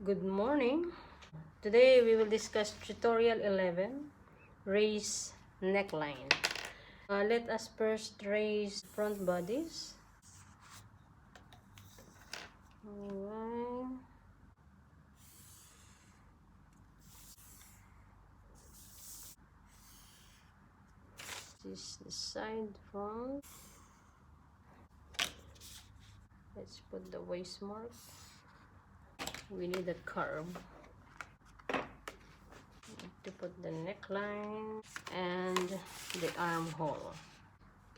Good morning. Today we will discuss tutorial 11, raise neckline. Let us first raise front bodies. Alright. This is the side front. Let's put the waist mark. We need a curve to put the neckline and the armhole.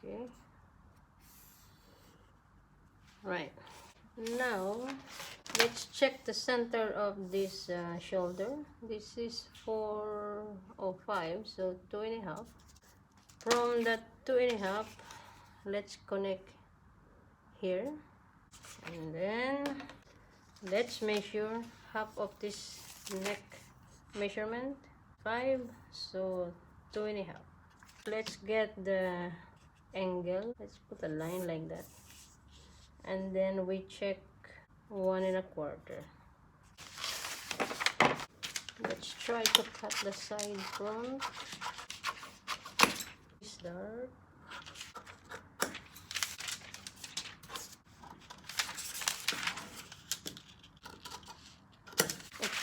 Okay. Right. Now let's check the center of this shoulder. This is 405, so 2.5. From that 2.5, let's connect here, and then let's measure half of this neck measurement, 5, so 2.5. Let's get the angle. Let's put a line like that, and then we check 1.25. Let's try to cut the side front. Start.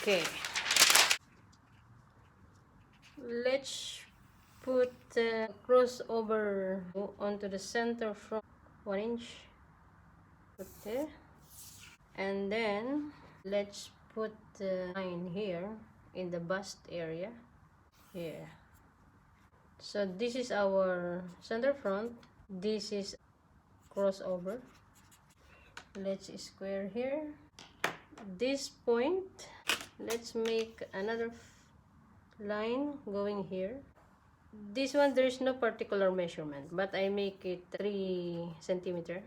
Okay, let's put the crossover onto the center from 1 inch. Put there, and then let's put the line here in the bust area here. So this is our center front. This is crossover. Let's square here. This point, let's make another line going here. This one, there is no particular measurement, but I make it 3 centimeter.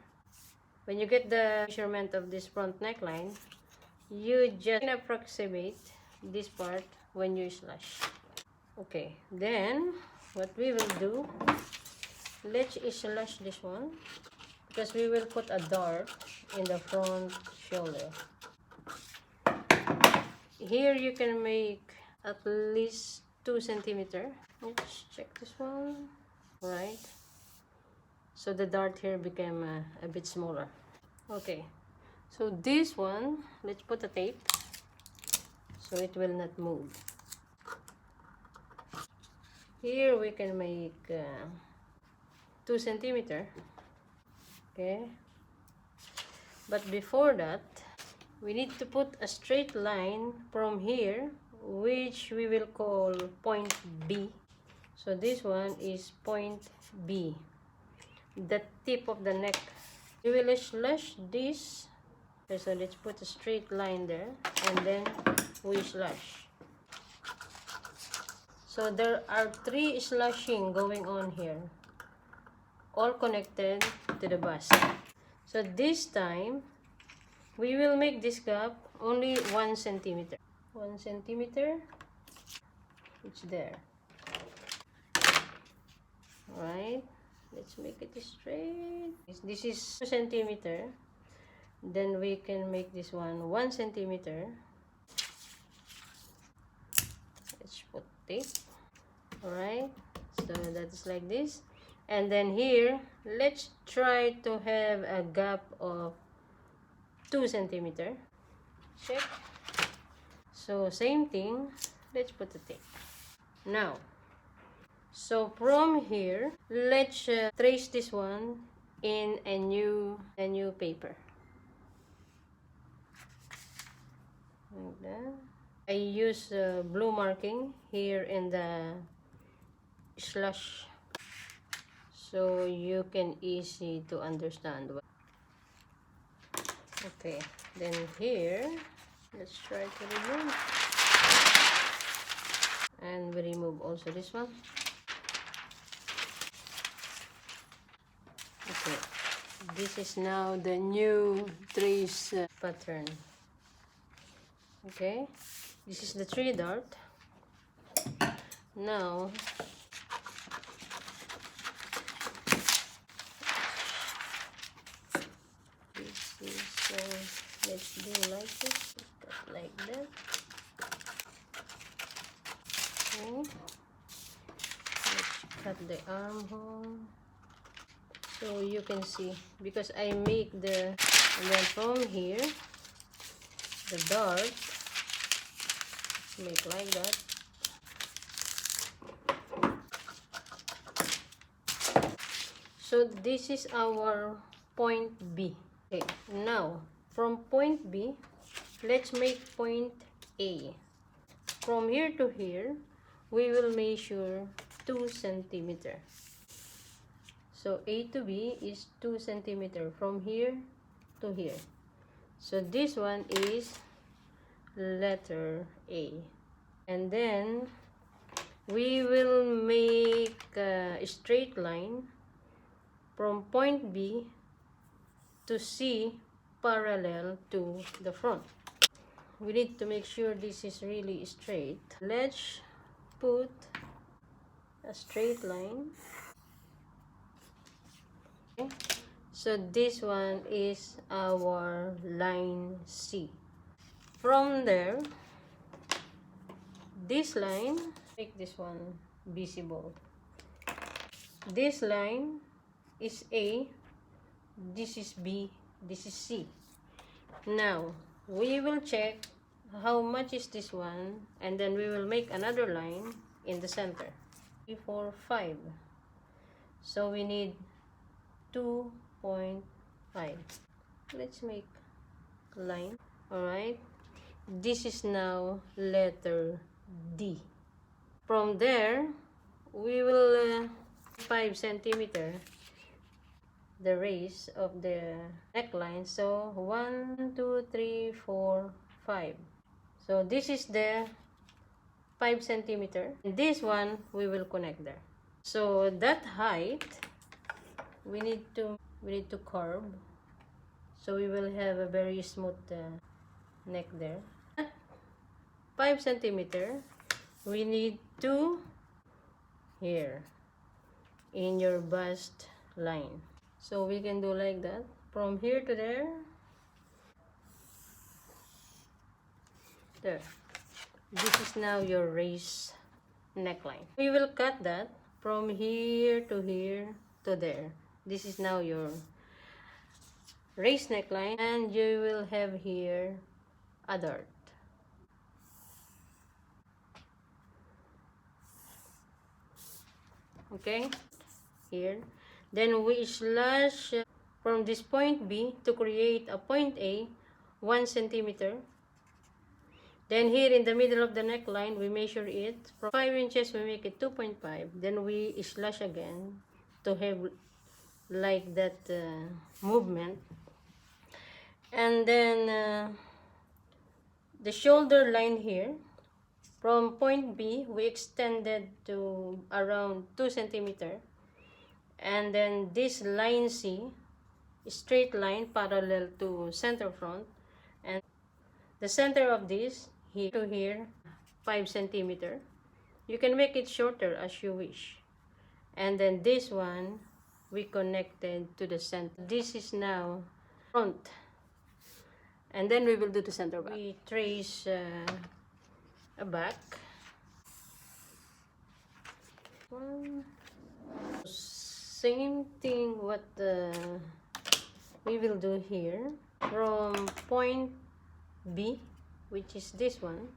When you get the measurement of this front neckline, you just approximate this part when you slash. Okay, then what we will do, let's slash this one, because we will put a dart in the front shoulder. Here you can make at least 2 centimeter. Let's check this one. Right, so the dart here became a bit smaller. Okay, so this one, let's put a tape so it will not move. Here we can make 2 centimeter. Okay, but before that, we need to put a straight line from here, which we will call point B. So this one is point B, the tip of the neck. We will slash this. Okay, so let's put a straight line there, and then we slash. So there are 3 slashing going on here, all connected to the bust. So this time we will make this gap only 1 centimeter. 1 centimeter. It's there. Alright, let's make it straight. This is 2 centimeter. Then we can make this one 1 centimeter. Let's put tape. Alright, so that is like this. And then here, let's try to have a gap of 2 centimeter. Check. So same thing, let's put the tape. Now, so from here, let's trace this one in a new paper. Like that. I use blue marking here in the slash, so you can easy to understand. Okay, then here, let's try to remove, and we remove also this one. Okay, this is now the new trace pattern. Okay, this is the 3 dart. Now this is let's do like this, like that. cut the armhole so you can see, because I make the, and then from here the dart, make like that. So this is our point B. Okay, now from point B, let's make point A. From here to here, we will measure 2 centimeter. So A to B is 2 centimeter from here to here. So this one is letter A. And then we will make a straight line from point B to C parallel to the front. We need to make sure this is really straight. Let's put a straight line. Okay. So this one is our line C. From there, this line, make this one visible. This line is A, this is B, this is C. Now, we will check how much is this one, and then we will make another line in the center. 3, 4, 5. So we need 2.5. Let's make line. Alright. This is now letter D. From there, we will 5 centimeter the raise of the neckline. So 1, 2, 3, 4, 5. So this is the 5 centimeter. And this one we will connect there. So that height we need to curve. So we will have a very smooth neck there. 5 centimeter we need to here in your bust line. So we can do like that from here to there. There. This is now your raised neckline. We will cut that from here to here to there. This is now your raised neckline, and you will have here a dart. Okay, here. Then we slash from this point B to create a point A, 1 centimeter. Then here in the middle of the neckline, we measure it. From 5 inches, we make it 2.5. Then we slash again to have like that movement. And then the shoulder line here, from point B, we extended to around 2 centimeter. And then this line C, straight line parallel to center front. And the center of this, here to here, 5 centimeter. You can make it shorter as you wish. And then this one, we connected to the center. This is now front. And then we will do the center back. We trace a back. Same thing what we will do here. From point B, which is this one,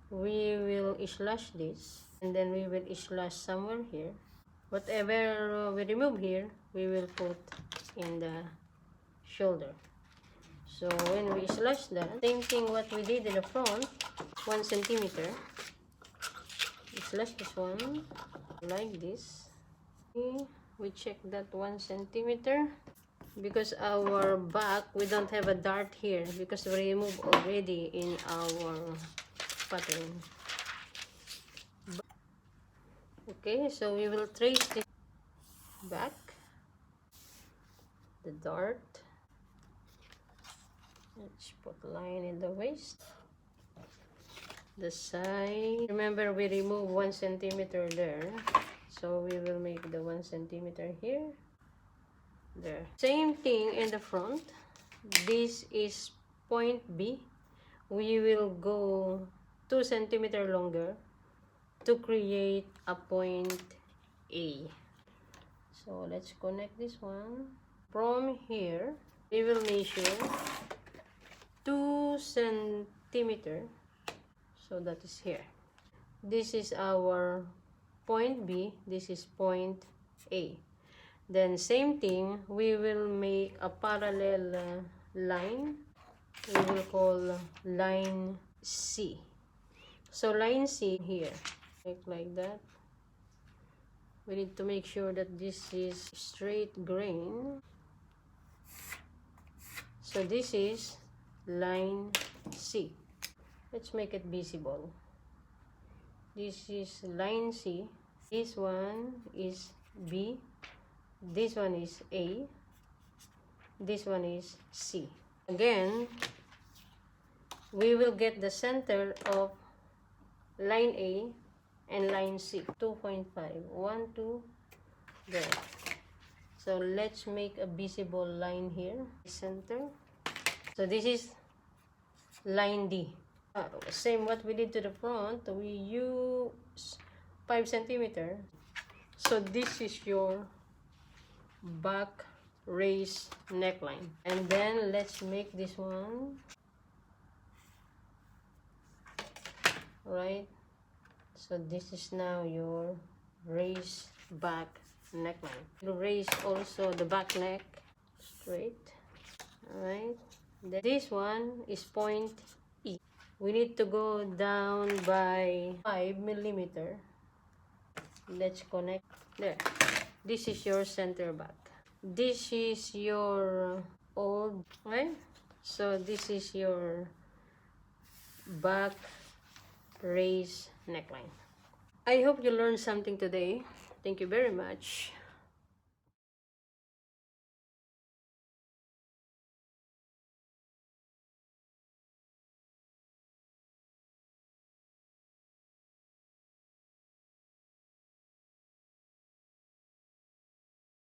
we will slash this, and then we will slash somewhere here. Whatever we remove here, we will put in the shoulder. So when we slash that, same thing what we did in the front, 1 centimeter. We slash this one like this. We check that 1 centimeter. Because our back, we don't have a dart here because we removed already in our pattern. Okay, so we will trace this back, the dart. Let's put line in the waist, the side. Remember, we remove 1 centimeter there, so we will make the 1 centimeter here. There. Same thing in the front. This is point B. We will go 2 centimeter longer to create a point A. So let's connect this one. From here, we will measure 2 centimeter. So that is here. This is our point B. This is point A. Then same thing, we will make a parallel line. We will call line C. So line C here, like that. We need to make sure that this is straight grain. So this is line C. Let's make it visible. This is line C. This one is B. This one is A. This one is C. Again, we will get the center of line A and line C. 2.5. 1, 2, there. So let's make a visible line here. Center. So this is line D. Same what we did to the front. We use 5 centimeter. So this is your back raised neckline. And then let's make this one. Right? So this is now your raised back neckline. You raise also the back neck straight. Alright. This one is point E. We need to go down by 5 millimeter. Let's connect there. This is your center back. This is your old, right? So this is your back raised neckline. I hope you learned something today. Thank you very much.